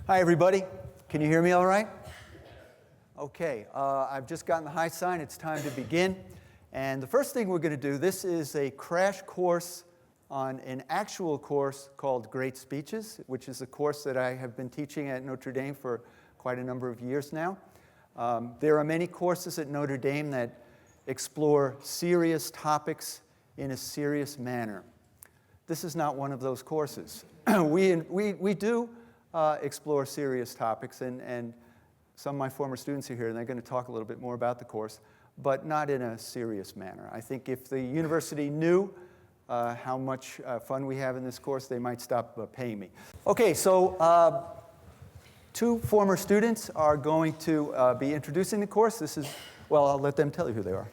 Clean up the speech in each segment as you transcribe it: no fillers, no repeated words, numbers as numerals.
Hi, everybody. Can you hear me all right? Okay, I've just gotten the high sign. It's time to begin. And the first thing we're going to do, this is a crash course on an actual course called Great Speeches, which is a course that I have been teaching at Notre Dame for quite a number of years now. There are many courses at Notre Dame that explore serious topics in a serious manner. This is not one of those courses. We do explore serious topics, and some of my former students are here, and they're going to talk a little bit more about the course, but not in a serious manner. I think if the university knew how much fun we have in this course, they might stop paying me. Okay, so two former students are going to be introducing the course. I'll let them tell you who they are.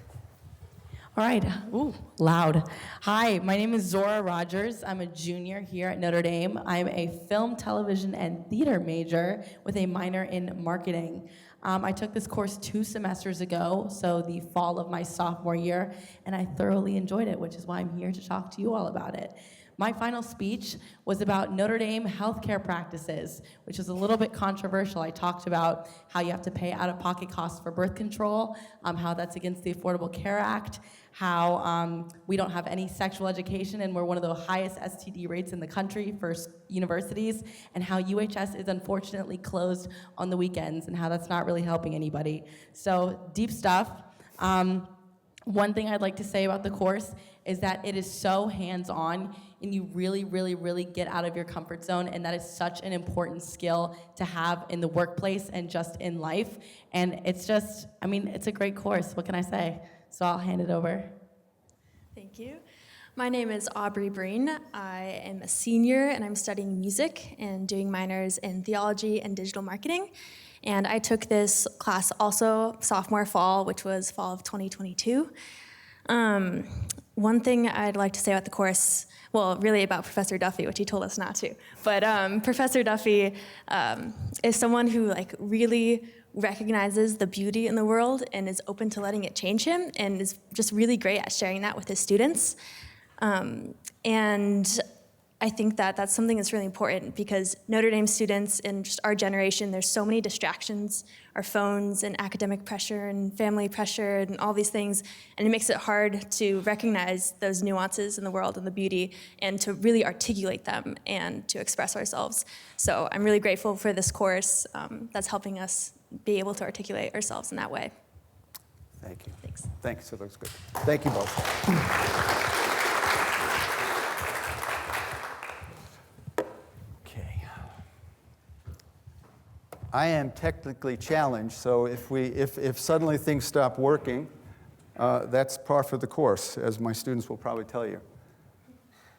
All right. Ooh, loud. Hi, my name is Zora Rogers. I'm a junior here at Notre Dame. I'm a film, television, and theater major with a minor in marketing. I took this course 2 semesters ago, so the fall of my sophomore year, and I thoroughly enjoyed it, which is why I'm here to talk to you all about it. My final speech was about Notre Dame healthcare practices, which is a little bit controversial. I talked about how you have to pay out-of-pocket costs for birth control, how that's against the Affordable Care Act, how we don't have any sexual education, and we're one of the highest STD rates in the country for universities, and how UHS is unfortunately closed on the weekends, and how that's not really helping anybody. So, deep stuff. One thing I'd like to say about the course is that it is so hands-on, and you really, really, really get out of your comfort zone, and that is such an important skill to have in the workplace and just in life. And it's just, it's a great course. What can I say? So I'll hand it over. Thank you. My name is Aubrey Breen. I am a senior, and I'm studying music and doing minors in theology and digital marketing. And I took this class also sophomore fall, which was fall of 2022. One thing I'd like to say about the course, well, really about Professor Duffy, which he told us not to. But Professor Duffy is someone who really recognizes the beauty in the world and is open to letting it change him, and is just really great at sharing that with his students. And I think that that's something that's really important, because Notre Dame students in just our generation, there's so many distractions, our phones and academic pressure and family pressure and all these things, and it makes it hard to recognize those nuances in the world and the beauty, and to really articulate them and to express ourselves. So I'm really grateful for this course that's helping us be able to articulate ourselves in that way. Thank you. Thanks. Thanks, so that was good. Thank you both. I am technically challenged, so if suddenly things stop working, that's par for the course, as my students will probably tell you.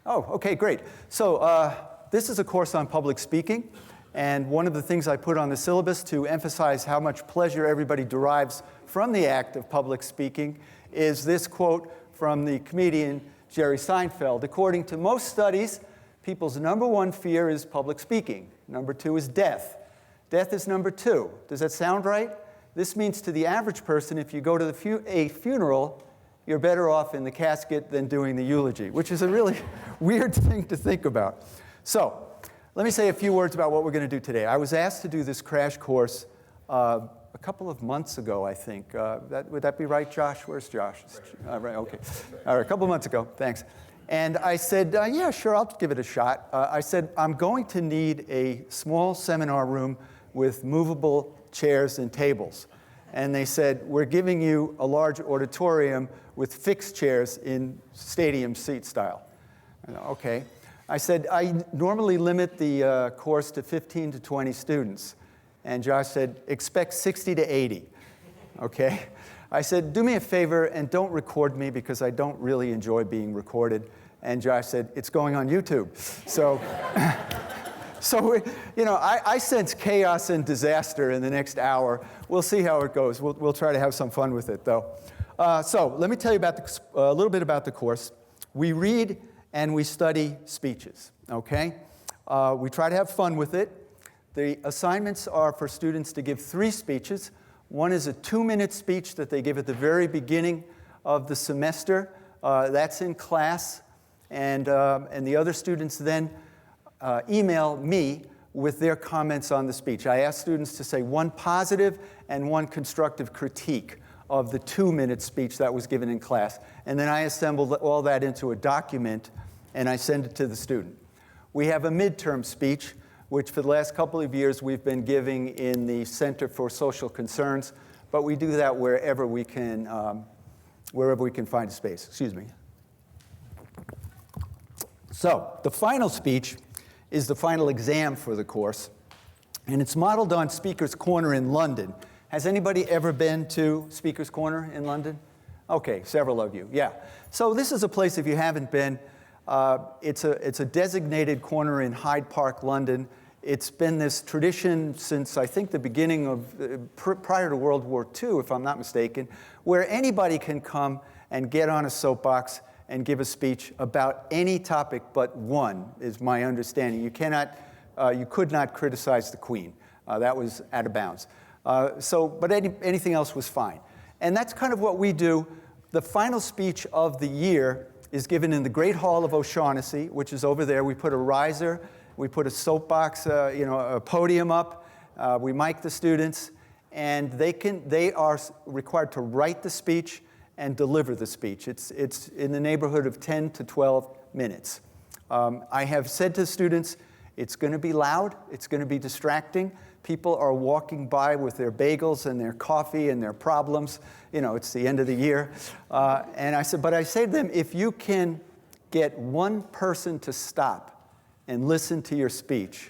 Oh, okay, great. So this is a course on public speaking, and one of the things I put on the syllabus to emphasize how much pleasure everybody derives from the act of public speaking is this quote from the comedian Jerry Seinfeld. According to most studies, people's number 1 fear is public speaking. Number 2 is death. Death is number 2. Does that sound right? This means to the average person, if you go to a funeral, you're better off in the casket than doing the eulogy, which is a really weird thing to think about. So, let me say a few words about what we're going to do today. I was asked to do this crash course a couple of months ago, I think. Would that be right, Josh? Where's Josh? Right, okay. All right, a couple of months ago, thanks. And I said, yeah, sure, I'll give it a shot. I said, I'm going to need a small seminar room with movable chairs and tables. And they said, we're giving you a large auditorium with fixed chairs in stadium seat style. Okay. I said, I normally limit the course to 15 to 20 students. And Josh said, expect 60 to 80. Okay. I said, do me a favor and don't record me, because I don't really enjoy being recorded. And Josh said, it's going on YouTube. So, I sense chaos and disaster in the next hour. We'll see how it goes. We'll try to have some fun with it, though. So let me tell you about a little bit about the course. We read and we study speeches, okay? We try to have fun with it. The assignments are for students to give 3 speeches. One is a 2-minute speech that they give at the very beginning of the semester. That's in class. And the other students then email me with their comments on the speech. I asked students to say one positive and one constructive critique of the 2-minute speech that was given in class. And then I assembled all that into a document, and I send it to the student. We have a midterm speech, which for the last couple of years we've been giving in the Center for Social Concerns, but we do that wherever we can find a space. Excuse me. So the final speech is the final exam for the course, and it's modeled on Speaker's Corner in London. Has anybody ever been to Speaker's Corner in London? Okay, several of you, yeah. So this is a place, if you haven't been, it's a designated corner in Hyde Park, London. It's been this tradition since, I think, the beginning of, prior to World War II, if I'm not mistaken, where anybody can come and get on a soapbox and give a speech about any topic but one, is my understanding. You could not criticize the Queen. That was out of bounds. But anything else was fine. And that's kind of what we do. The final speech of the year is given in the Great Hall of O'Shaughnessy, which is over there. We put a riser, we put a soapbox, a podium up, we mic the students, and they are required to write the speech and deliver the speech. It's in the neighborhood of 10 to 12 minutes. I have said to students, it's going to be loud, it's going to be distracting. People are walking by with their bagels and their coffee and their problems. It's the end of the year. And I say to them, if you can get one person to stop and listen to your speech,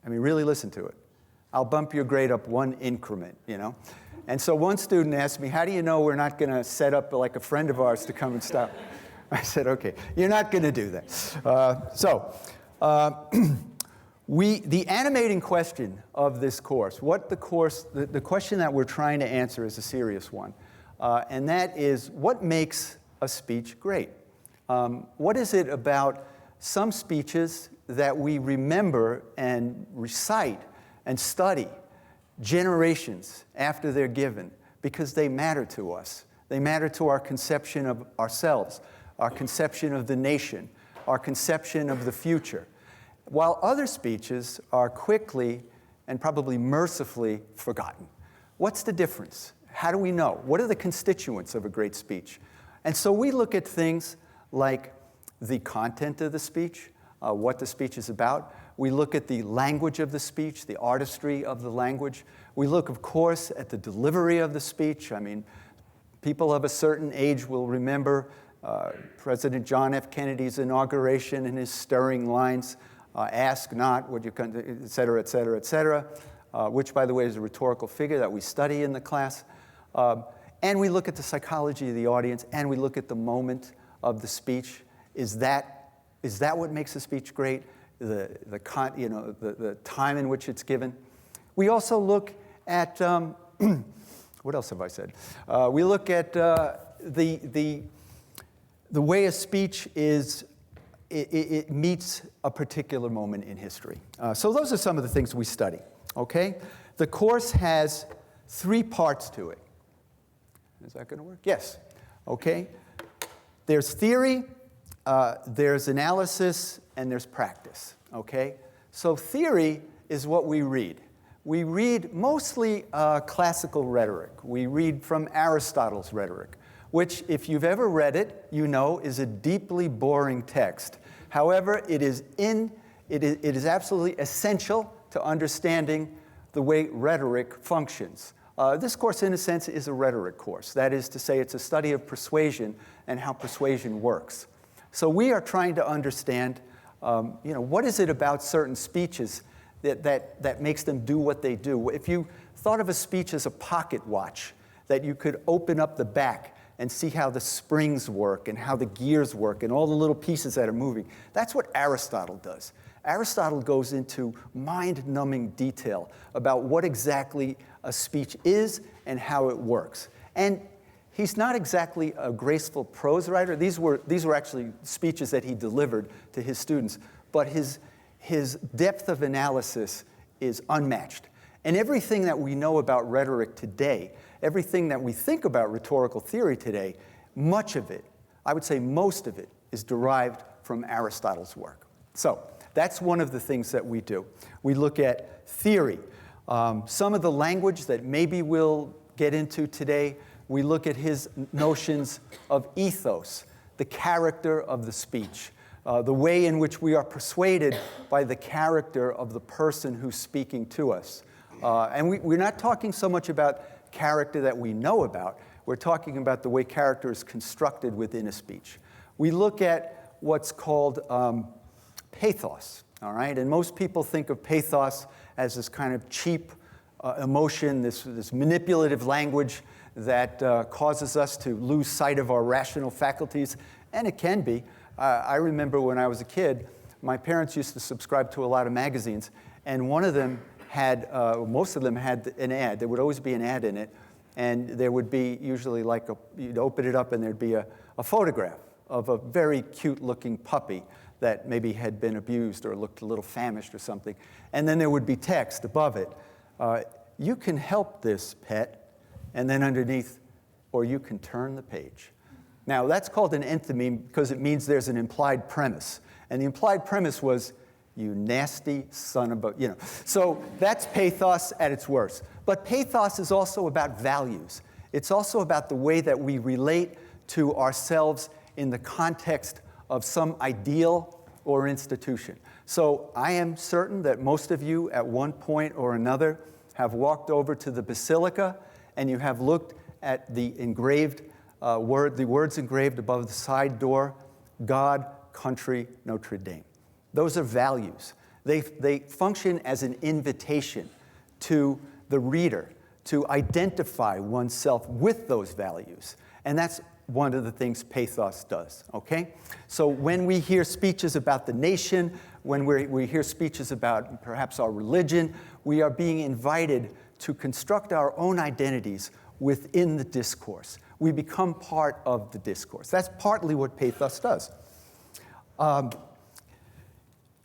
really listen to it, I'll bump your grade up one increment, And so one student asked me, how do you know we're not going to set up like a friend of ours to come and stop? I said, okay, you're not going to do that. The animating question of this course, the question that we're trying to answer is a serious one. And that is, what makes a speech great? What is it about some speeches that we remember and recite and study generations after they're given because they matter to us? They matter to our conception of ourselves, our conception of the nation, our conception of the future. While other speeches are quickly and probably mercifully forgotten. What's the difference? How do we know? What are the constituents of a great speech? And so we look at things like the content of the speech, what the speech is about. We look at the language of the speech, the artistry of the language. We look, of course, at the delivery of the speech. People of a certain age will remember President John F. Kennedy's inauguration and his stirring lines, ask not what you can, et cetera, et cetera, et cetera, which, by the way, is a rhetorical figure that we study in the class. And we look at the psychology of the audience, and we look at the moment of the speech. Is that what makes a speech great? The time in which it's given. We also look at what else have I said? We look at the way a speech is. It meets a particular moment in history. So those are some of the things we study, okay? The course has 3 parts to it. Is that going to work? Yes. Okay. There's theory, there's analysis, and there's practice, okay? So theory is what we read. We read mostly classical rhetoric. We read from Aristotle's rhetoric, which, if you've ever read it, is a deeply boring text. However, it is absolutely essential to understanding the way rhetoric functions. This course, in a sense, is a rhetoric course. That is to say, it's a study of persuasion and how persuasion works. So we are trying to understand, what is it about certain speeches that makes them do what they do? If you thought of a speech as a pocket watch, that you could open up the back and see how the springs work and how the gears work and all the little pieces that are moving. That's what Aristotle does. Aristotle goes into mind-numbing detail about what exactly a speech is and how it works. And he's not exactly a graceful prose writer. These were actually speeches that he delivered to his students. But his depth of analysis is unmatched. And everything that we know about rhetoric today, everything that we think about rhetorical theory today, much of it, I would say most of it, is derived from Aristotle's work. So, That's one of the things that we do. We look at theory. Some of the language that maybe we'll get into today, we look at his notions of ethos, the character of the speech, the way in which we are persuaded by the character of the person who's speaking to us. And we're not talking so much about character that we know about. We're talking about the way character is constructed within a speech. We look at what's called pathos, all right? And most people think of pathos as this kind of cheap emotion, this manipulative language that causes us to lose sight of our rational faculties, and it can be. I remember when I was a kid, my parents used to subscribe to a lot of magazines, and one of them had, most of them had an ad. There would always be an ad in it, and there would be usually like you'd open it up and there'd be a photograph of a very cute-looking puppy that maybe had been abused or looked a little famished or something. And then there would be text above it. You can help this pet. And then underneath, or you can turn the page. Now, that's called an enthymeme because it means there's an implied premise. And the implied premise was, you nasty son of a, So that's pathos at its worst. But pathos is also about values. It's also about the way that we relate to ourselves in the context of some ideal or institution. So I am certain that most of you at one point or another have walked over to the Basilica and you have looked at the engraved the words engraved above the side door, God, country, Notre Dame. Those are values. They function as an invitation to the reader to identify oneself with those values. And that's one of the things pathos does, okay? So when we hear speeches about the nation, when we hear speeches about perhaps our religion, we are being invited to construct our own identities within the discourse. We become part of the discourse. That's partly what pathos does.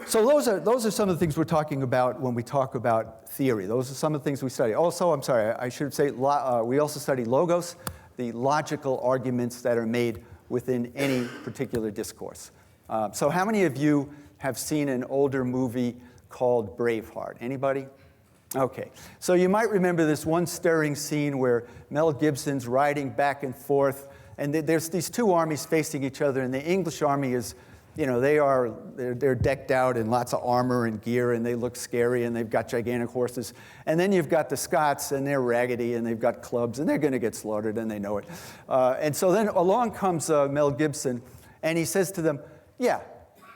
So those are some of the things we're talking about when we talk about theory. Those are some of the things we study. Also, I'm sorry, I should say we also study logos, the logical arguments that are made within any particular discourse. So how many of you have seen an older movie called Braveheart? Anybody? Okay, so you might remember this one stirring scene where Mel Gibson's riding back and forth, and there's these two armies facing each other, and the English army is, they're decked out in lots of armor and gear, and they look scary, and they've got gigantic horses. And then you've got the Scots, and they're raggedy, and they've got clubs, and they're going to get slaughtered, and they know it. And so then along comes Mel Gibson, and he says to them, yeah,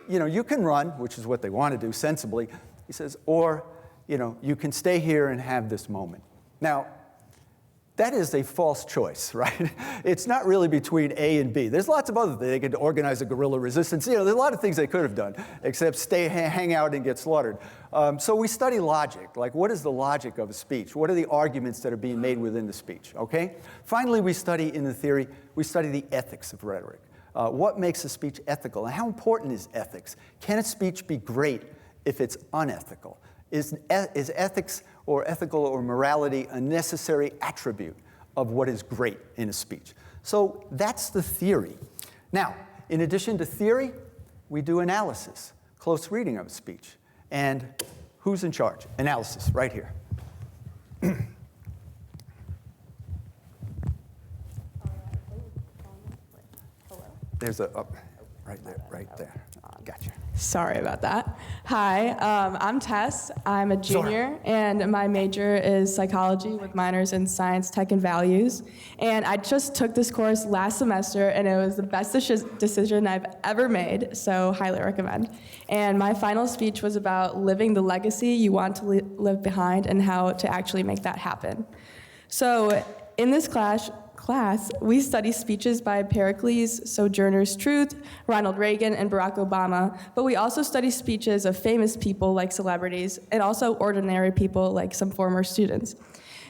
you can run, which is what they want to do sensibly. He says, or you can stay here and have this moment. Now, that is a false choice, right? It's not really between A and B. There's lots of other things. They could organize a guerrilla resistance. There's a lot of things they could have done, except hang out and get slaughtered. So we study logic. Like, what is the logic of a speech? What are the arguments that are being made within the speech, okay? Finally, we study in the theory, we study the ethics of rhetoric. What makes a speech ethical? And how important is ethics? Can a speech be great if it's unethical? Is ethics or ethical or morality a necessary attribute of what is great in a speech? So that's the theory. Now, in addition to theory, we do analysis, close reading of a speech. And who's in charge? Analysis, right here. There's right there. Gotcha. Sorry about that. Hi, I'm Tess. I'm a junior, and my major is psychology with minors in science, tech, and values. And I just took this course last semester, and it was the best decision I've ever made, so highly recommend. And my final speech was about living the legacy you want to leave behind and how to actually make that happen. So in this class, we study speeches by Pericles, Sojourner's Truth, Ronald Reagan, and Barack Obama, but we also study speeches of famous people like celebrities, and also ordinary people like some former students.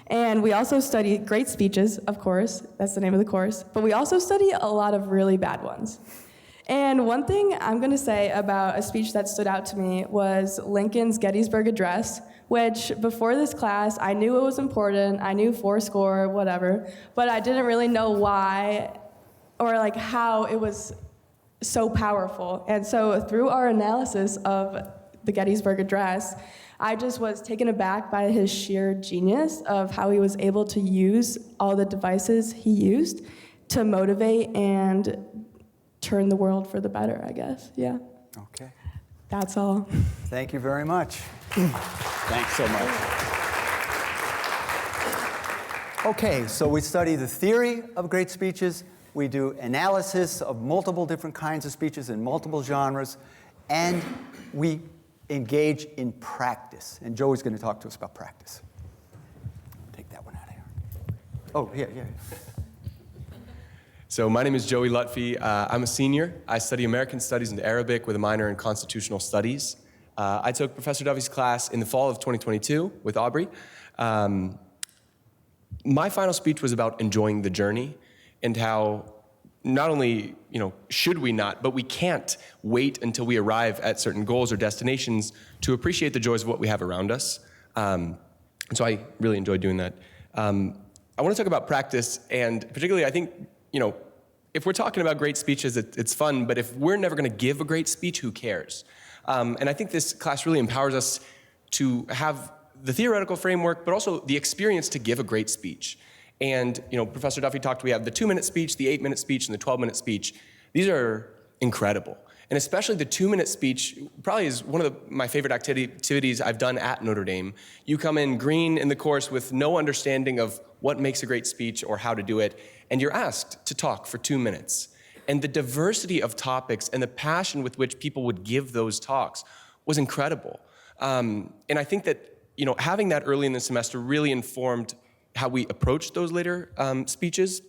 And we also study great speeches, of course, that's the name of the course, but we also study a lot of really bad ones. And one thing I'm going to say about a speech that stood out to me was Lincoln's Gettysburg Address, which before this class, I knew it was important, I knew fourscore, whatever, but I didn't really know why or like how it was so powerful. And so through our analysis of the Gettysburg Address, I just was taken aback by his sheer genius of how he was able to use all the devices he used to motivate and turn the world for the better, I guess. Yeah, Okay. that's all. Thank you very much. Thanks so much. Okay, so we study the theory of great speeches. We do analysis of multiple different kinds of speeches in multiple genres, and we engage in practice. And Joey's going to talk to us about practice. Take that one out of here. Oh, yeah. So my name is Joey Lutfi. I'm a senior. I study American Studies and Arabic with a minor in Constitutional Studies. I took Professor Duffy's class in the fall of 2022 with Aubrey. My final speech was about enjoying the journey and how not only, should we not, but we can't wait until we arrive at certain goals or destinations to appreciate the joys of what we have around us. And so I really enjoyed doing that. I want to talk about practice, and particularly I think, if we're talking about great speeches, it's fun, but if we're never going to give a great speech, who cares? And I think this class really empowers us to have the theoretical framework, but also the experience to give a great speech. And Professor Duffy talked, we have the 2-minute speech, the 8-minute speech, and the 12-minute speech. These are incredible. And especially the 2-minute speech probably is one of my favorite activities I've done at Notre Dame. You come in green in the course with no understanding of what makes a great speech or how to do it, and you're asked to talk for 2 minutes. And the diversity of topics and the passion with which people would give those talks was incredible. And I think that having that early in the semester really informed how we approached those later speeches.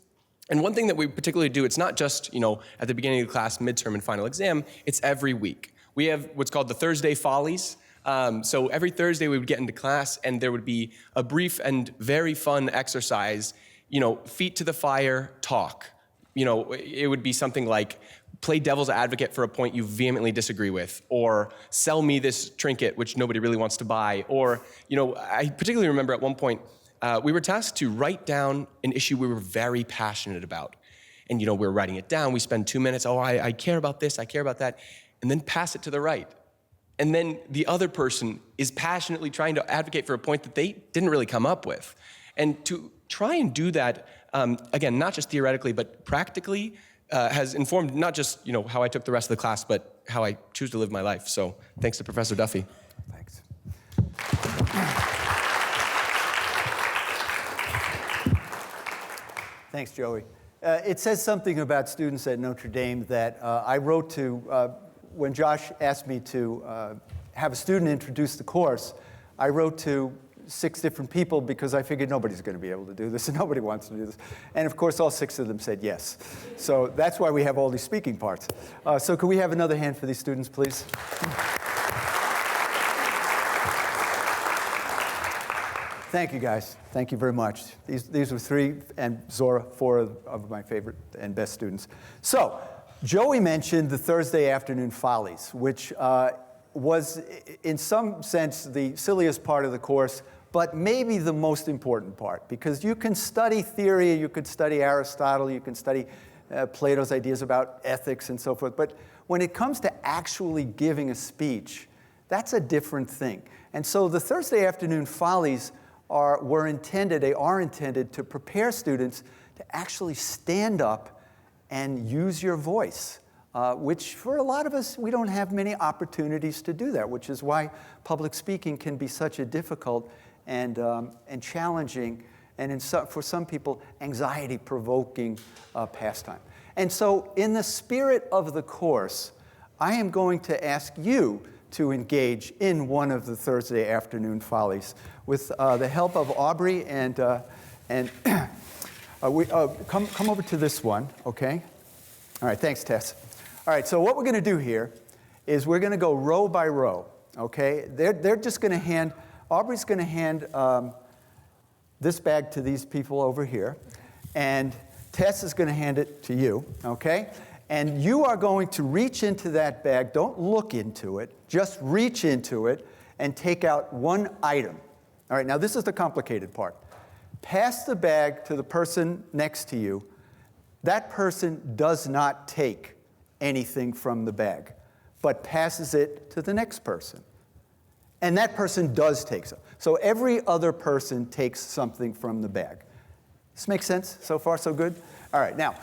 And one thing that we particularly do, it's not just at the beginning of the class, midterm, and final exam, it's every week. We have what's called the Thursday Follies. So every Thursday we would get into class and there would be a brief and very fun exercise, feet to the fire, talk. It would be something like, play devil's advocate for a point you vehemently disagree with, or sell me this trinket which nobody really wants to buy, or, I particularly remember at one point, we were tasked to write down an issue we were very passionate about. And, we're writing it down, we spend 2 minutes, I care about this, I care about that, and then pass it to the right. And then the other person is passionately trying to advocate for a point that they didn't really come up with. And to try and do that, again, not just theoretically, but practically, has informed not just how I took the rest of the class, but how I choose to live my life. So thanks to Professor Duffy. Thanks. Thanks, Joey. It says something about students at Notre Dame that I wrote to, when Josh asked me to have a student introduce the course, I wrote to 6 different people because I figured nobody's going to be able to do this and nobody wants to do this. And of course, all 6 of them said yes. So that's why we have all these speaking parts. So could we have another hand for these students, please? Thank you, guys. Thank you very much. These were 3, and Zora, 4 of my favorite and best students. So Joey mentioned the Thursday afternoon follies, which was, in some sense, the silliest part of the course, but maybe the most important part, because you can study theory, you could study Aristotle, you can study Plato's ideas about ethics and so forth, but when it comes to actually giving a speech, that's a different thing. And so the Thursday afternoon follies are intended to prepare students to actually stand up and use your voice. Which for a lot of us, we don't have many opportunities to do that, which is why public speaking can be such a difficult and challenging, and for some people, anxiety-provoking pastime. And so in the spirit of the course, I am going to ask you to engage in one of the Thursday afternoon follies with the help of Aubrey and come over to this one, okay? All right, thanks, Tess. All right, so what we're going to do here is we're going to go row by row, okay? They're just going to hand, Aubrey's going to hand this bag to these people over here, and Tess is going to hand it to you, okay? And you are going to reach into that bag. Don't look into it. Just reach into it and take out one item. All right, now this is the complicated part. Pass the bag to the person next to you. That person does not take anything from the bag, but passes it to the next person. and that person does take some. So every other person takes something from the bag. This makes sense? So far, so good? All right, now,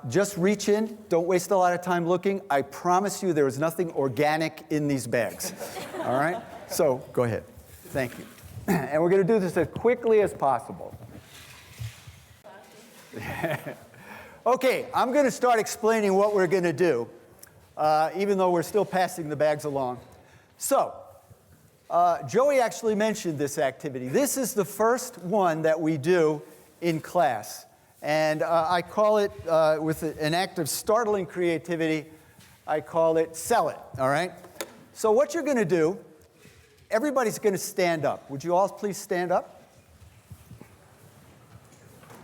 just reach in. Don't waste a lot of time looking. I promise you there is nothing organic in these bags. All right? So go ahead. Thank you. And we're going to do this as quickly as possible. Okay, I'm going to start explaining what we're going to do, even though we're still passing the bags along. So, Joey actually mentioned this activity. This is the first one that we do in class. And I call it, with an act of startling creativity, I call it Sell It, all right? So what you're going to do, everybody's going to stand up. Would you all please stand up?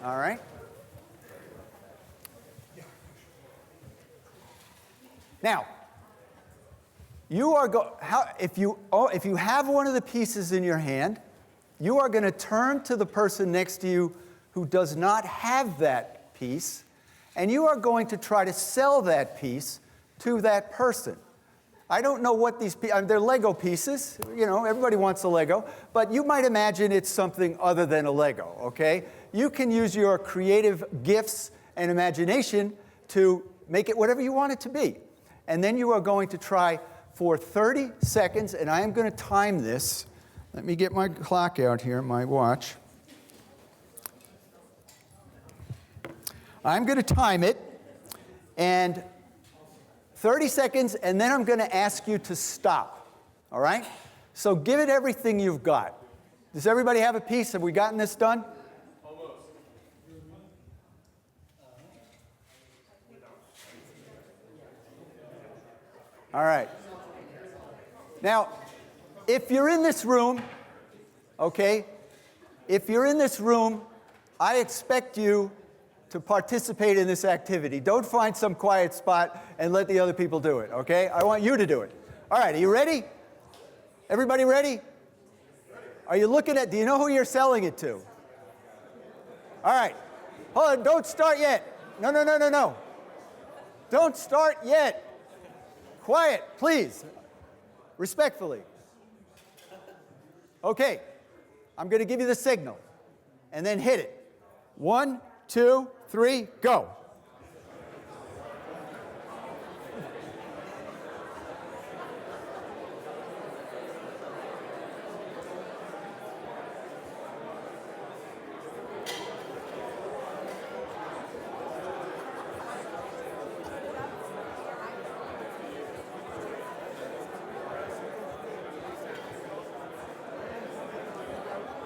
All right. Now, you are if you have one of the pieces in your hand, you are going to turn to the person next to you who does not have that piece, and you are going to try to sell that piece to that person. I don't know what these pieces, they're Lego pieces, you know, everybody wants a Lego, but you might imagine it's something other than a Lego, okay? You can use your creative gifts and imagination to make it whatever you want it to be. And then you are going to try for 30 seconds, and I am going to time this. Let me get my clock out here, my watch. I'm going to time it, and 30 seconds, and then I'm going to ask you to stop, all right? So give it everything you've got. Does everybody have a piece? Have we gotten this done? Almost. All right. Now, if you're in this room, okay, if you're in this room, I expect you to participate in this activity. Don't find some quiet spot and let the other people do it, okay? I want you to do it. All right, are you ready? Everybody ready? Are you looking at, do you know who you're selling it to? All right, hold on, don't start yet. No. Don't start yet. Quiet, please. Respectfully. Okay, I'm going to give you the signal, and then hit it. 1, 2, 3, go.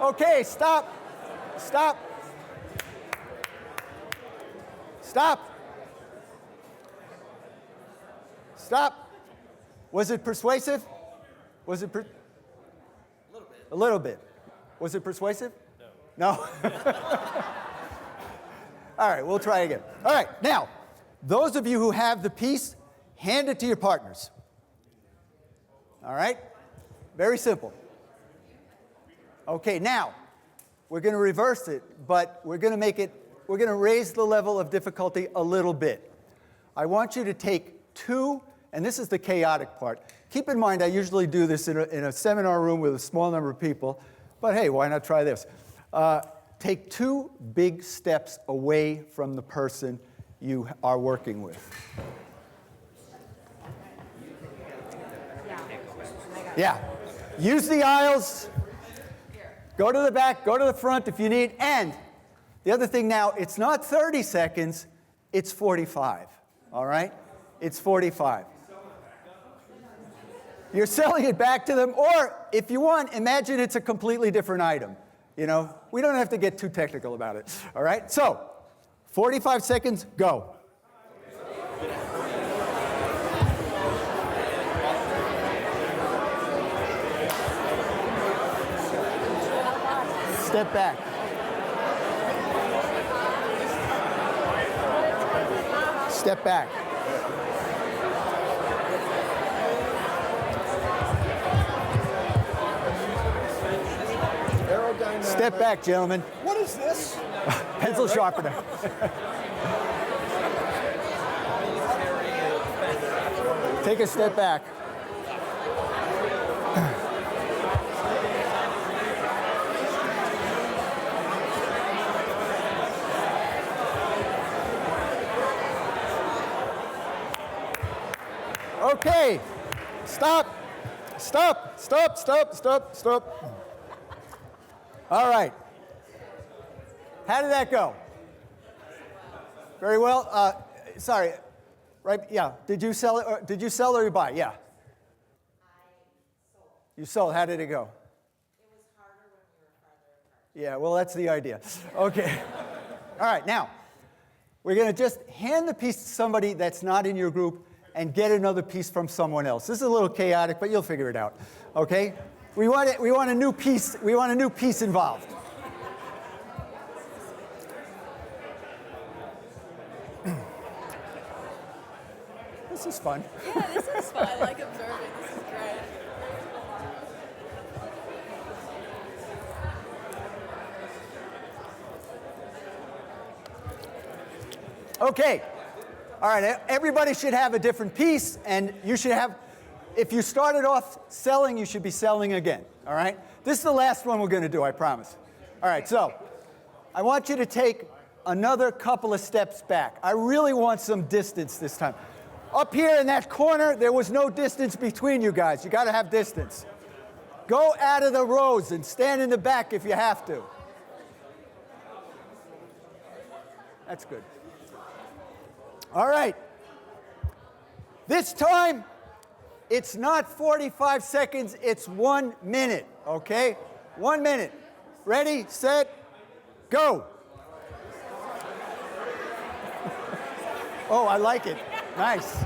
Okay, stop. Stop. Stop. Stop. Was it persuasive? Was it a little bit. A little bit. Was it persuasive? No. No? All right, we'll try again. All right, now, those of you who have the piece, hand it to your partners. All right? Very simple. Okay, now, we're going to reverse it, but we're going to raise the level of difficulty a little bit. I want you to take 2, and this is the chaotic part. Keep in mind, I usually do this in a seminar room with a small number of people, but hey, why not try this? Take 2 big steps away from the person you are working with. Yeah. Use the aisles. Go to the back, go to the front if you need. And the other thing now, it's not 30 seconds, it's 45. All right? It's 45. You're selling it back to them, or if you want, imagine it's a completely different item. You know, we don't have to get too technical about it. All right? So, 45 seconds, go. Step back. Step back. Step back, gentlemen. What is this? Pencil sharpener. Take a step back. Okay, stop. All right. How did that go? Very well. Sorry. Right? Yeah. Did you sell it? Or, did you sell or you buy? Yeah. You sold. How did it go? It was harder when we were farther apart. Yeah. Well, that's the idea. Okay. All right. Now, we're going to just hand the piece to somebody that's not in your group and get another piece from someone else. This is a little chaotic, but you'll figure it out. Okay? We want a new piece. We want a new piece involved. This is fun. Yeah, this is fun. I like observing. This is great. Okay. All right. Everybody should have a different piece, and you should have, if you started off selling, you should be selling again. All right? This is the last one we're going to do, I promise. All right. So I want you to take another couple of steps back. I really want some distance this time. Up here in that corner, there was no distance between you guys. You got to have distance. Go out of the rows and stand in the back if you have to. That's good. All right. This time, it's not 45 seconds, it's 1 minute, okay? 1 minute. Ready, set, go. Oh, I like it. Nice.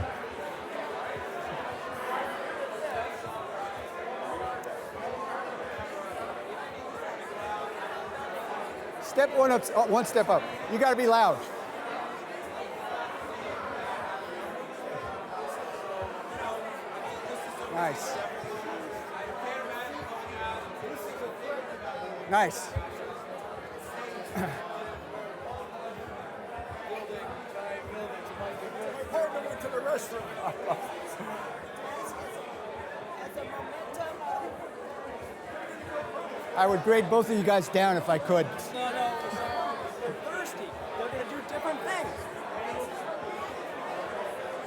Step one up, one step up. You got to be loud. Nice. Nice. I would grade both of you guys down if I could. No, they're thirsty. They're going to do different things.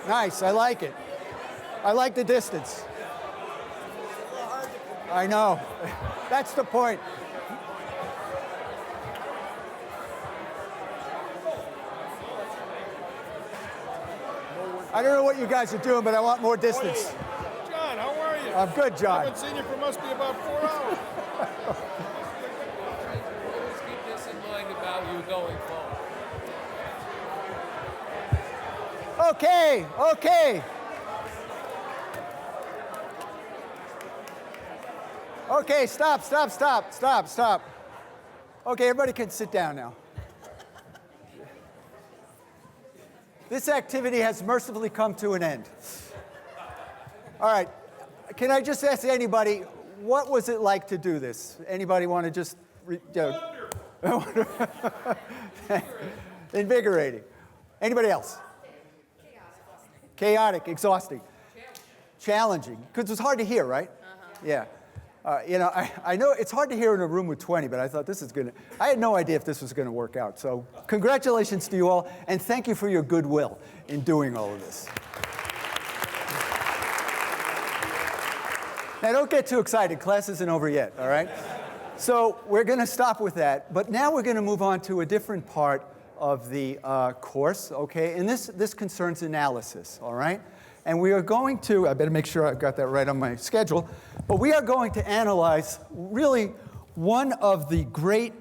Nice, I like it. I like the distance. I know. That's the point. I don't know what you guys are doing, but I want more distance. John, how are you? I'm good, John. I haven't seen you for must be about 4 hours. Always keep this in mind about you going forward. Okay, okay. Okay, stop. Okay, everybody can sit down now. This activity has mercifully come to an end. All right, can I just ask anybody, what was it like to do this? Anybody want to just... Invigorating. Anybody else? Chaotic, exhausting. Challenging, because it's hard to hear, right? Yeah. I know it's hard to hear in a room with 20, but I thought this is going to, I had no idea if this was going to work out. So congratulations to you all, and thank you for your goodwill in doing all of this. Now, don't get too excited. Class isn't over yet, all right? So we're going to stop with that, but now we're going to move on to a different part of the course, okay? And this concerns analysis, all right? And we are going to, I better make sure I've got that right on my schedule, but we are going to analyze really one of the great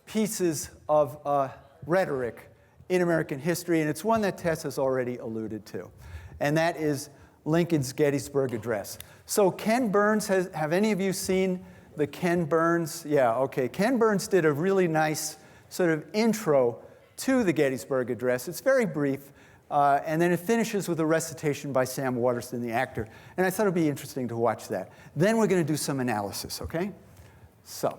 pieces of rhetoric in American history, and it's one that Tess has already alluded to, and that is Lincoln's Gettysburg Address. So Ken Burns, have any of you seen the Ken Burns? Yeah, okay. Ken Burns did a really nice sort of intro to the Gettysburg Address. It's very brief. And then it finishes with a recitation by Sam Waterston, the actor. And I thought it would be interesting to watch that. Then we're going to do some analysis, okay? So,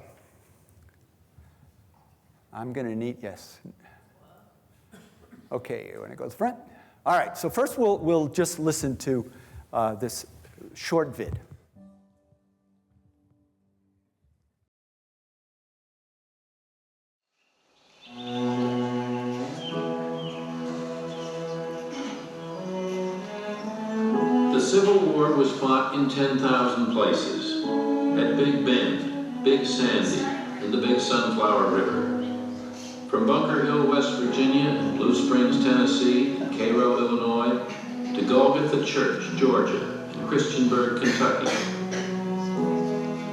I'm going to need, yes. Okay, you want to go to the front? All right, so first we'll just listen to this short vid. Civil War was fought in 10,000 places. At Big Bend, Big Sandy, and the Big Sunflower River. From Bunker Hill, West Virginia, and Blue Springs, Tennessee, and Cairo, Illinois, to Golgotha Church, Georgia, and Christiansburg, Kentucky.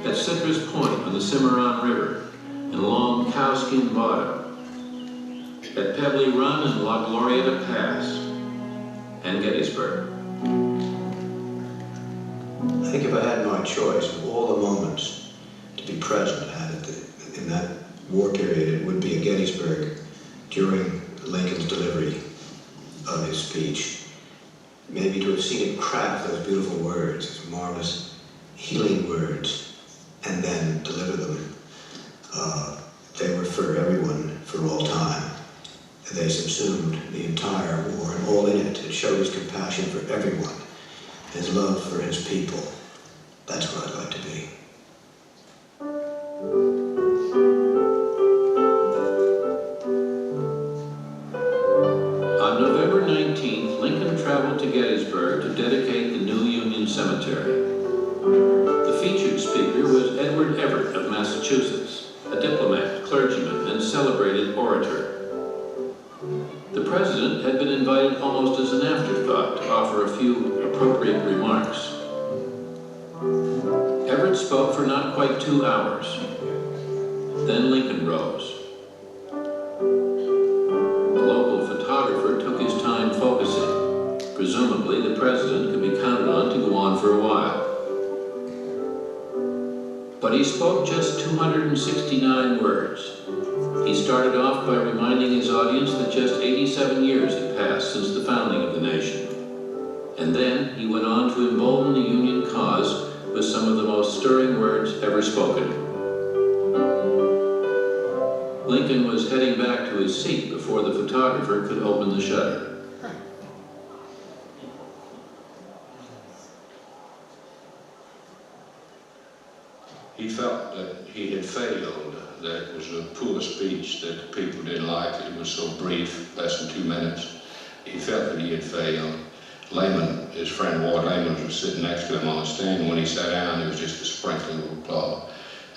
At Citrus Point on the Cimarron River, and Long Cowskin Bottom. At Pebbly Run and La Glorieta Pass, and Gettysburg. I think if I had my choice of all the moments to be present at in that war period, it would be at Gettysburg during Lincoln's delivery of his speech. Maybe to have seen him craft those beautiful words, those marvelous healing words, and then deliver them. They were for everyone, for all time. They subsumed the entire war and all in it. It showed his compassion for everyone, his love for his people. That's what I'd like to be. On November 19th, Lincoln traveled to Gettysburg to dedicate the new Union Cemetery. The featured speaker was Edward Everett of Massachusetts, a diplomat, clergyman, and celebrated orator. The president had been invited almost as an afterthought to offer a few appropriate remarks. Everett spoke for not quite 2 hours. Then Lincoln rose. A local photographer took his time focusing. Presumably, the president could be counted on to go on for a while. But he spoke just 269 words. He started off by reminding his audience that just 87 years had passed since the founding of the nation. And then he went on to embolden the Union cause with some of the most stirring words ever spoken. Lincoln was heading back to his seat before the photographer could open the shutter. He felt that he had failed, that it was a poor speech, that the people didn't like it. It was so brief, less than 2 minutes. He felt that he had failed. Lehman, his friend Ward Lehman, was sitting next to him on the stand. When he sat down, there was just a sprinkling of applause.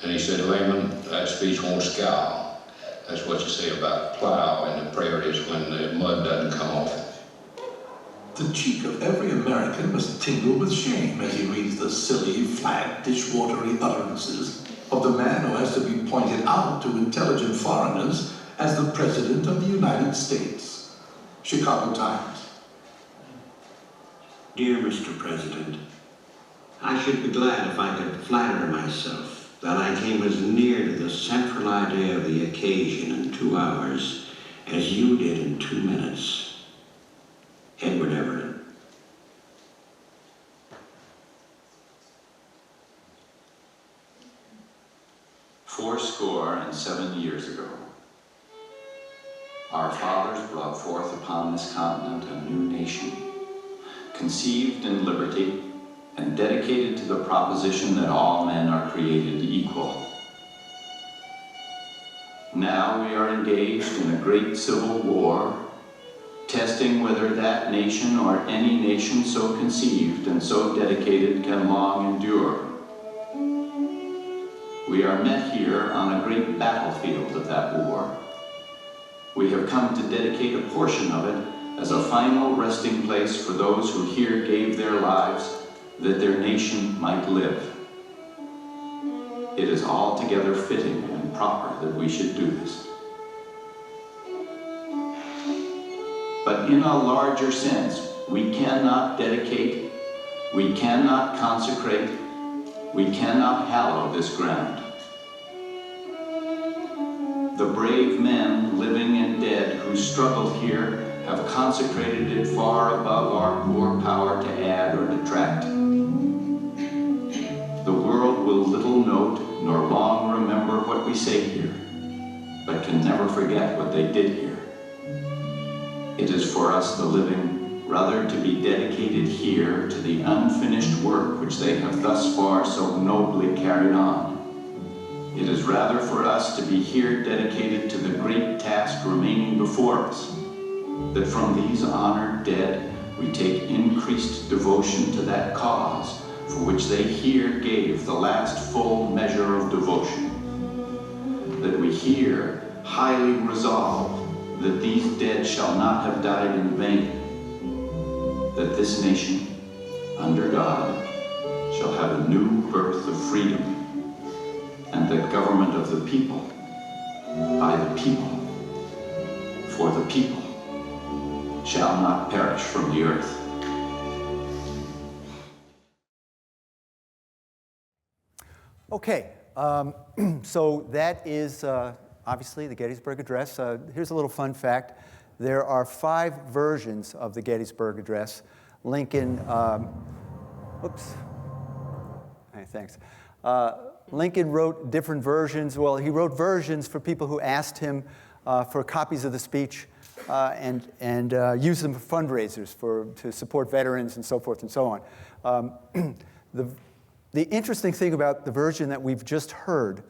And he said, "Lehman, that speech won't scowl. That's what you say about plow in the prairies when the mud doesn't come off it." The cheek of every American must tingle with shame as he reads the silly, flat, dishwatery utterances of the man who has to be pointed out to intelligent foreigners as the President of the United States. Chicago Times. Dear Mr. President, I should be glad if I could flatter myself that I came as near to the central idea of the occasion in 2 hours as you did in 2 minutes. Edward Everett. "Fourscore-and-7 years ago, our fathers brought forth upon this continent a new nation, conceived in liberty and dedicated to the proposition that all men are created equal. Now we are engaged in a great civil war, testing whether that nation or any nation so conceived and so dedicated can long endure. We are met here on a great battlefield of that war. We have come to dedicate a portion of it as a final resting place for those who here gave their lives that their nation might live. It is altogether fitting and proper that we should do this. But in a larger sense, we cannot dedicate, we cannot consecrate, we cannot hallow this ground. The brave men, living and dead, who struggled here have consecrated it far above our poor power to add or detract. The world will little note nor long remember what we say here, but can never forget what they did here. It is for us, the living, rather to be dedicated here to the unfinished work which they have thus far so nobly carried on. It is rather for us to be here dedicated to the great task remaining before us, that from these honored dead we take increased devotion to that cause for which they here gave the last full measure of devotion. That we here highly resolve that these dead shall not have died in vain, that this nation, under God, shall have a new birth of freedom, and the government of the people, by the people, for the people, shall not perish from the earth. Okay, so that is obviously the Gettysburg Address. Here's a little fun fact. There are 5 versions of the Gettysburg Address. Lincoln, oops, hey, thanks. Lincoln wrote different versions. Well, he wrote versions for people who asked him for copies of the speech and used them for fundraisers to support veterans and so forth and so on. The interesting thing about the version that we've just heard,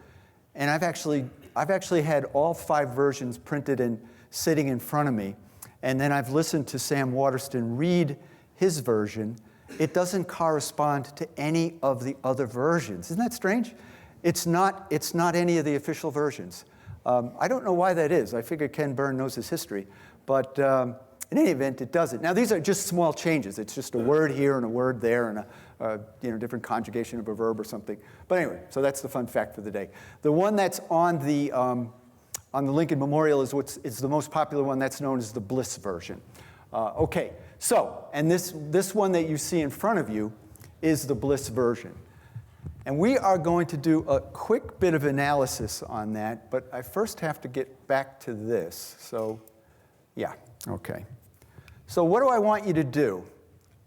and I've actually had all 5 versions printed and sitting in front of me, and then I've listened to Sam Waterston read his version. It doesn't correspond to any of the other versions. Isn't that strange? It's not any of the official versions. I don't know why that is. I figure Ken Byrne knows his history, but in any event, it doesn't. Now, these are just small changes. It's just a word here and a word there and a different conjugation of a verb or something. But anyway, so that's the fun fact for the day. The one that's on the Lincoln Memorial is the most popular one. That's known as the Bliss version. Okay, so, and this one that you see in front of you is the Bliss version. And we are going to do a quick bit of analysis on that, but I first have to get back to this. So, yeah, okay. So what do I want you to do?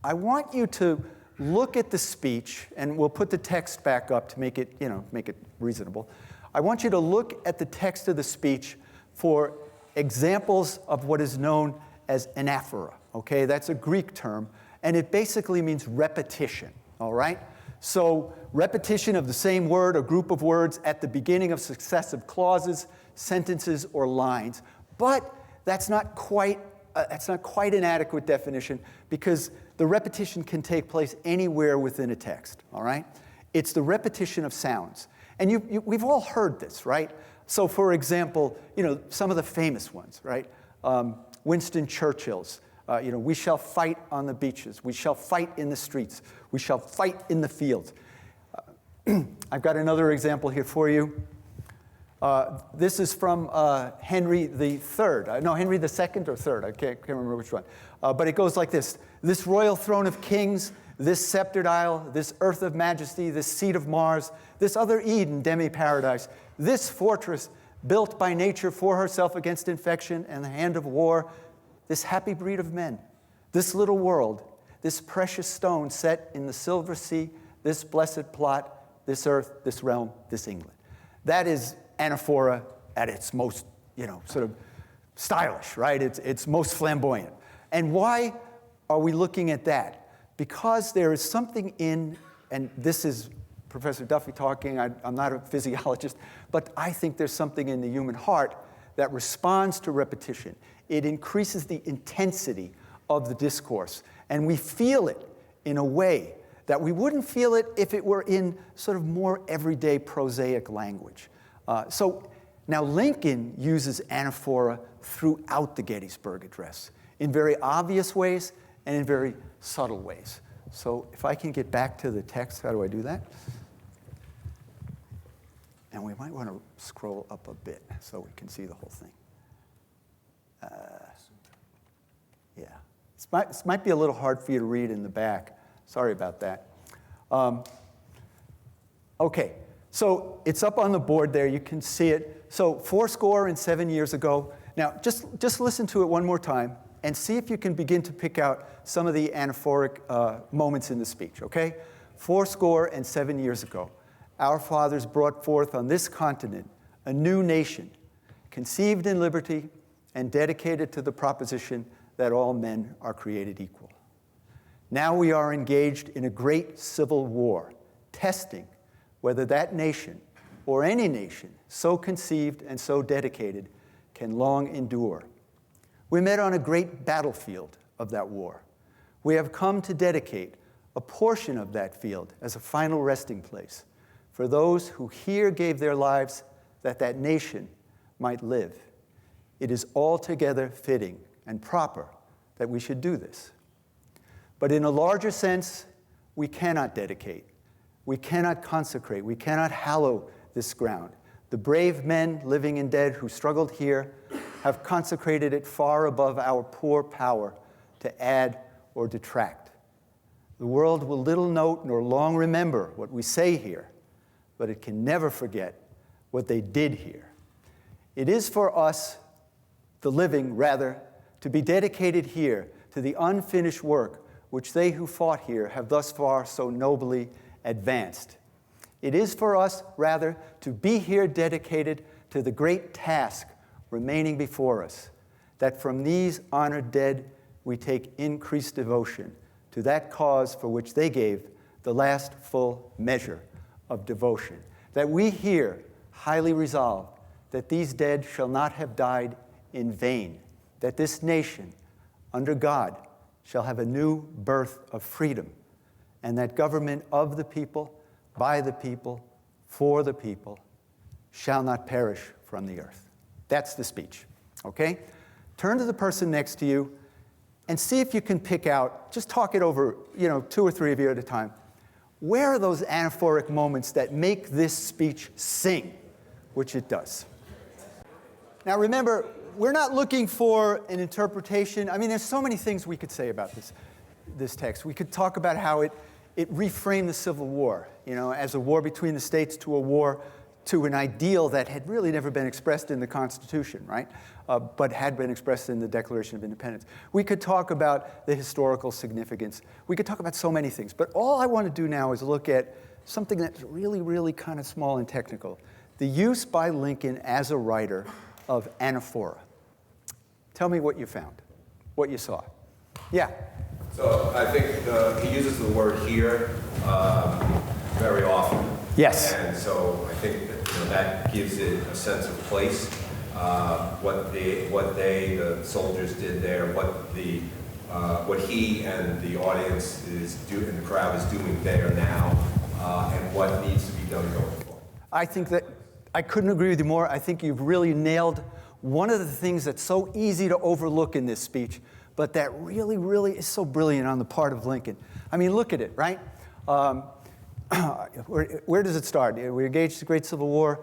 I want you to look at the speech, and we'll put the text back up to make it reasonable. I want you to look at the text of the speech for examples of what is known as anaphora, okay? That's a Greek term, and it basically means repetition, all right? So repetition of the same word or group of words at the beginning of successive clauses, sentences, or lines. But that's not quite an adequate definition because the repetition can take place anywhere within a text, all right? It's the repetition of sounds. And we've all heard this, right? So for example, some of the famous ones, right? Winston Churchill's, we shall fight on the beaches. We shall fight in the streets. We shall fight in the fields. I've got another example here for you. This is from Henry III. Henry II or III. I can't remember which one. But it goes like this. This royal throne of kings, this sceptered isle, this earth of majesty, this seat of Mars, this other Eden, demi-paradise, this fortress built by nature for herself against infection and the hand of war, this happy breed of men, this little world, this precious stone set in the silver sea, this blessed plot, this earth, this realm, this England. That is anaphora at its most, sort of stylish, right? It's most flamboyant. And why are we looking at that? Because there is something in, and this is Professor Duffy talking, I'm not a physiologist, but I think there's something in the human heart that responds to repetition. It increases the intensity of the discourse, and we feel it in a way that we wouldn't feel it if it were in sort of more everyday prosaic language. So now Lincoln uses anaphora throughout the Gettysburg Address in very obvious ways and in very subtle ways. So if I can get back to the text, how do I do that? And we might want to scroll up a bit so we can see the whole thing. Yeah, this might be a little hard for you to read in the back. Sorry about that. Okay, so it's up on the board there. You can see it. So 7 years ago. Now, just listen to it one more time and see if you can begin to pick out some of the anaphoric moments in the speech, okay? 7 years ago, our fathers brought forth on this continent a new nation, conceived in liberty and dedicated to the proposition that all men are created equal. Now we are engaged in a great civil war, testing whether that nation or any nation so conceived and so dedicated can long endure. We met on a great battlefield of that war. we have come to dedicate a portion of that field as a final resting place for those who here gave their lives that that nation might live. It is altogether fitting and proper that we should do this. But in a larger sense, we cannot dedicate, we cannot consecrate, we cannot hallow this ground. The brave men, living and dead, who struggled here have consecrated it far above our poor power to add or detract. The world will little note nor long remember what we say here, but it can never forget what they did here. It is for us, the living, rather, to be dedicated here to the unfinished work which they who fought here have thus far so nobly advanced. It is for us, rather, to be here dedicated to the great task remaining before us, that from these honored dead we take increased devotion to that cause for which they gave the last full measure of devotion, that we here highly resolve that these dead shall not have died in vain, that this nation, under God, shall have a new birth of freedom, and that government of the people, by the people, for the people, shall not perish from the earth. That's the speech, okay? Turn to the person next to you and see if you can pick out, just talk it over, 2 or 3 of you at a time. Where are those anaphoric moments that make this speech sing, which it does? Now remember, we're not looking for an interpretation. I mean, there's so many things we could say about this text. We could talk about how it reframed the Civil War, as a war between the states to a war to an ideal that had really never been expressed in the Constitution, right? But had been expressed in the Declaration of Independence. We could talk about the historical significance. We could talk about so many things. But all I want to do now is look at something that's really, really kind of small and technical. The use by Lincoln as a writer of anaphora. Tell me what you found, what you saw. Yeah. So I think he uses the word here very often. Yes. And so I think that gives it a sense of place. What the soldiers did there, what he and the audience is doing, and the crowd is doing there now, and what needs to be done going forward. I think that I couldn't agree with you more. I think you've really nailed one of the things that's so easy to overlook in this speech, but that really, really is so brilliant on the part of Lincoln. I mean, look at it, right? Where does it start? We engaged the Great Civil War.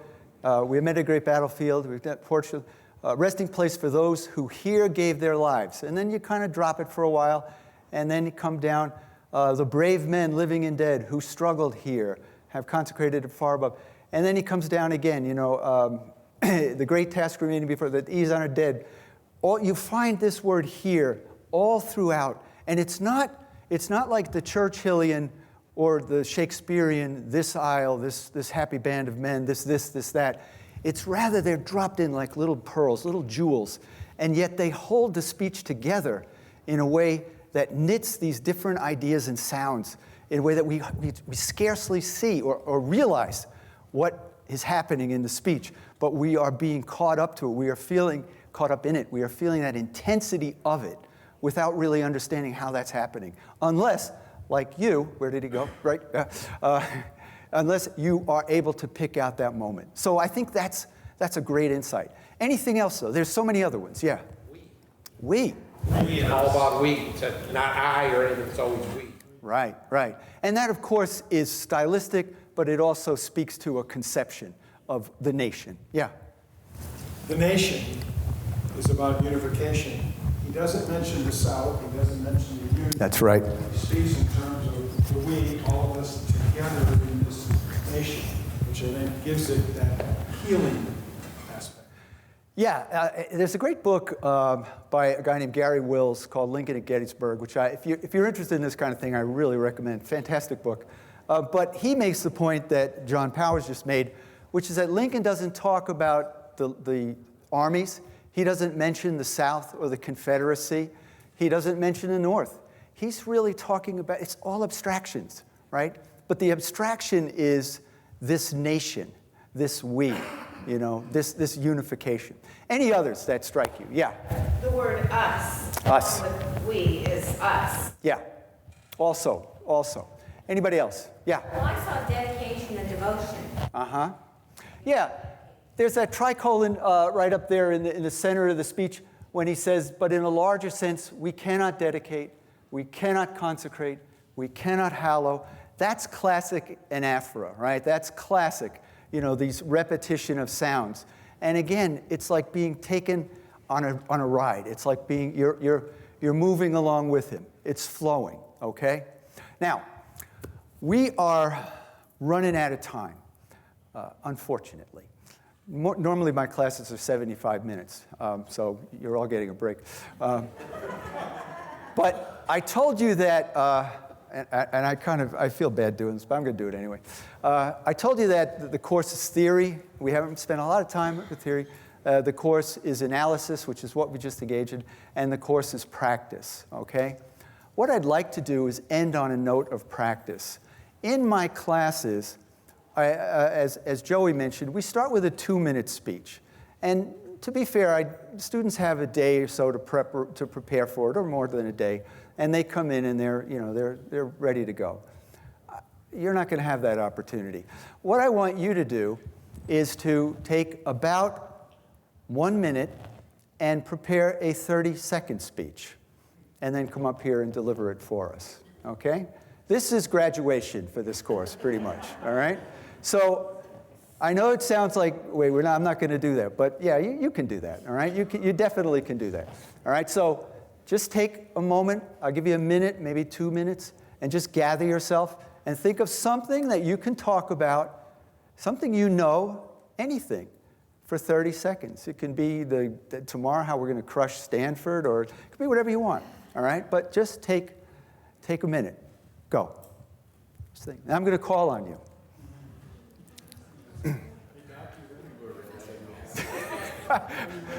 We met a great battlefield. We've got Portugal, resting place for those who here gave their lives. And then you kind of drop it for a while, and then you come down. The brave men, living and dead, who struggled here, have consecrated it far above. And then he comes down again, the great task remaining before that these are dead. You find this word here all throughout, and it's not like the Churchillian or the Shakespearean, this isle, this happy band of men, this, that. It's rather they're dropped in like little pearls, little jewels, and yet they hold the speech together in a way that knits these different ideas and sounds in a way that we scarcely see or realize what is happening in the speech, but we are being caught up to it. We are feeling caught up in it. We are feeling that intensity of it without really understanding how that's happening. Unless, like you, where did he go? Right? Unless you are able to pick out that moment. So I think that's a great insight. Anything else, though? There's so many other ones. Yeah. We. We, and all about we. It's not I or anything, it's always we. Right, right. And that, of course, is stylistic, but it also speaks to a conception of the nation. Yeah. The nation is about unification. He doesn't mention the South. He doesn't mention the Union. That's right. He speaks in terms of the we, all of us together in this nation, which I think gives it that healing aspect. Yeah, there's a great book by a guy named Gary Wills called Lincoln at Gettysburg, which if you're interested in this kind of thing, I really recommend. Fantastic book. But he makes the point that John Powers just made, which is that Lincoln doesn't talk about the armies. He doesn't mention the South or the Confederacy. He doesn't mention the North. He's really talking about, it's all abstractions, right? But the abstraction is this nation, this we, this unification. Any others that strike you? Yeah. The word us. Us. With we is us. Yeah. Also. Anybody else? Yeah. Well, I saw dedication and devotion. Uh-huh. Yeah, there's that tricolon right up there in the center of the speech when he says, but in a larger sense, we cannot dedicate, we cannot consecrate, we cannot hallow. That's classic anaphora, right? That's classic, these repetition of sounds. And again, it's like being taken on a ride. It's like you're moving along with him. It's flowing, okay? Now, we are running out of time, unfortunately. Normally my classes are 75 minutes, so you're all getting a break. But I told you that, and I feel bad doing this, but I'm going to do it anyway. I told you that the course is theory. We haven't spent a lot of time with theory. The course is analysis, which is what we just engaged in, and the course is practice, okay? What I'd like to do is end on a note of practice. In my classes, as Joey mentioned, we start with a 2-minute speech. And to be fair, students have a day or so to prepare for it, or more than a day, and they come in and they're ready to go. You're not going to have that opportunity. What I want you to do is to take about 1 minute and prepare a 30-second speech, and then come up here and deliver it for us, okay? This is graduation for this course, pretty much, all right? So I know it sounds like, wait, I'm not going to do that, but yeah, you can do that, all right? You definitely can do that, all right? So just take a moment. I'll give you a minute, maybe 2 minutes, and just gather yourself and think of something that you can talk about, something anything, for 30 seconds. It can be tomorrow how we're going to crush Stanford, or it could be whatever you want, all right? But just take a minute. Go. Now I'm going to call on you.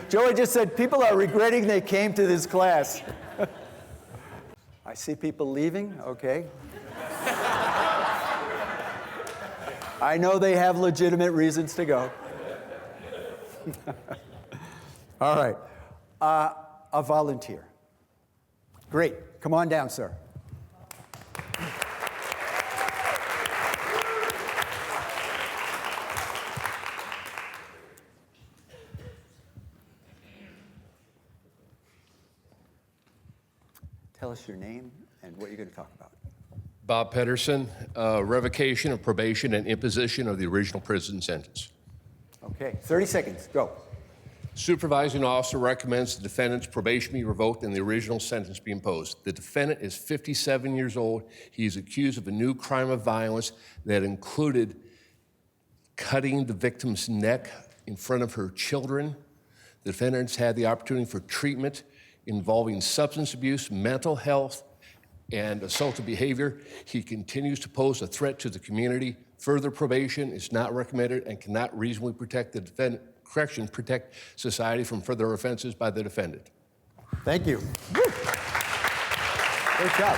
Joey just said people are regretting they came to this class. I see people leaving, okay. I know they have legitimate reasons to go. All right. A volunteer. Great. Come on down, sir. Tell us your name and what you're going to talk about. Bob Pedersen, revocation of probation and imposition of the original prison sentence. Okay, 30 seconds, go. Supervising officer recommends the defendant's probation be revoked and the original sentence be imposed. The defendant is 57 years old. He is accused of a new crime of violence that included cutting the victim's neck in front of her children. The defendant's had the opportunity for treatment involving substance abuse, mental health, and assaultive behavior. He continues to pose a threat to the community. Further probation is not recommended and cannot reasonably protect the defendant. Protect society from further offenses by the defendant. Thank you. Great job.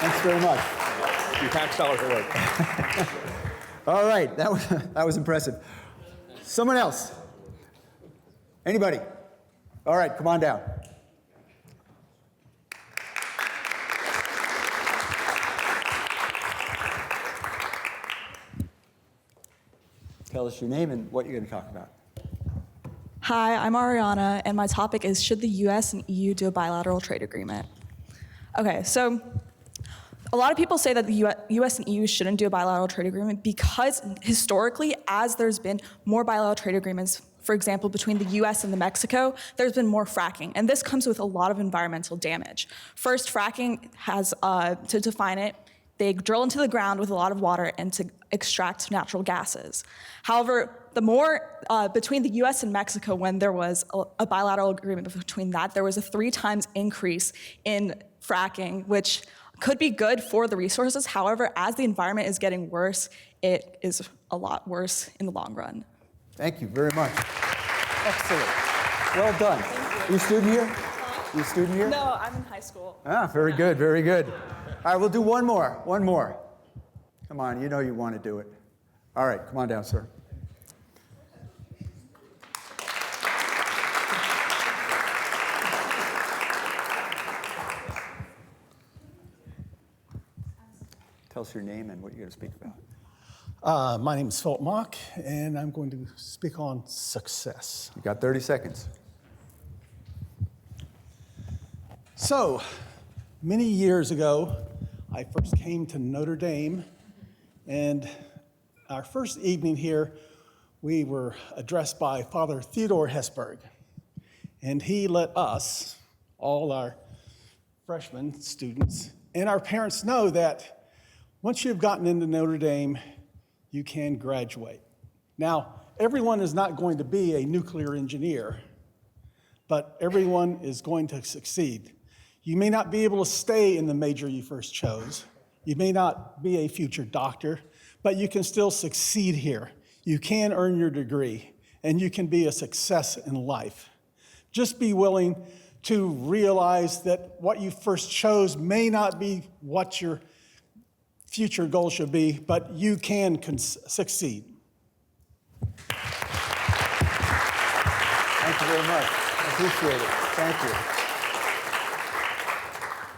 Thanks very much. Your tax dollars are worth. All right, that was impressive. Someone else? Anybody? All right, come on down. Tell us your name and what you're going to talk about. Hi, I'm Ariana, and my topic is, should the US and EU do a bilateral trade agreement? Okay, so a lot of people say that the US and EU shouldn't do a bilateral trade agreement because historically, as there's been more bilateral trade agreements, for example, between the US and Mexico, there's been more fracking, and this comes with a lot of environmental damage. First, fracking has, to define it, they drill into the ground with a lot of water and to extract natural gases. However, the more between the US and Mexico, when there was a bilateral agreement between that, there was a 3 times increase in fracking, which could be good for the resources. However, as the environment is getting worse, it is a lot worse in the long run. Thank you very much. Excellent. Well done. You a student here? You a student here? No, I'm in high school. Ah, very good, very good. All right, we'll do one more. Come on, you know you want to do it. All right, come on down, sir. Tell us your name and what you're going to speak about. My name is Philip Mock, and I'm going to speak on success. You got 30 seconds. So, many years ago, I first came to Notre Dame, and our first evening here, we were addressed by Father Theodore Hesburgh, and he let us, all our freshman students, and our parents know that once you've gotten into Notre Dame, you can graduate. Now, everyone is not going to be a nuclear engineer, but everyone is going to succeed. You may not be able to stay in the major you first chose. You may not be a future doctor, but you can still succeed here. You can earn your degree, and you can be a success in life. Just be willing to realize that what you first chose may not be what your future goal should be, but you can succeed. Thank you very much. I appreciate it. Thank you.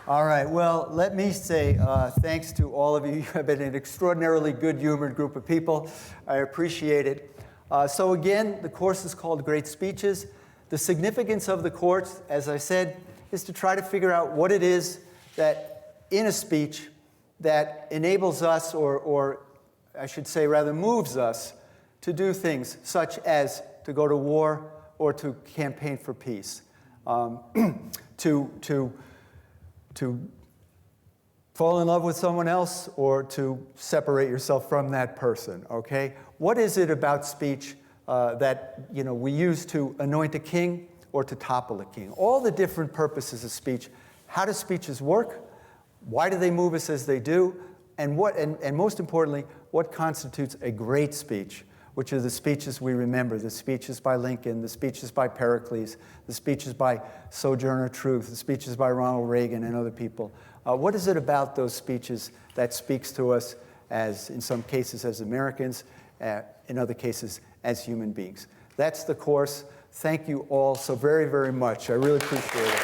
All right, well, let me say thanks to all of you. You have been an extraordinarily good-humored group of people. I appreciate it. So again, the course is called Great Speeches. The significance of the course, as I said, is to try to figure out what it is that in a speech that enables us, or I should say rather moves us, to do things such as to go to war or to campaign for peace, to fall in love with someone else or to separate yourself from that person, okay? What is it about speech that we use to anoint a king or to topple a king? All the different purposes of speech. How do speeches work? Why do they move us as they do? And most importantly, what constitutes a great speech, which are the speeches we remember, the speeches by Lincoln, the speeches by Pericles, the speeches by Sojourner Truth, the speeches by Ronald Reagan and other people. What is it about those speeches that speaks to us as, in some cases, as Americans, in other cases, as human beings? That's the course. Thank you all so very, very much. I really appreciate it.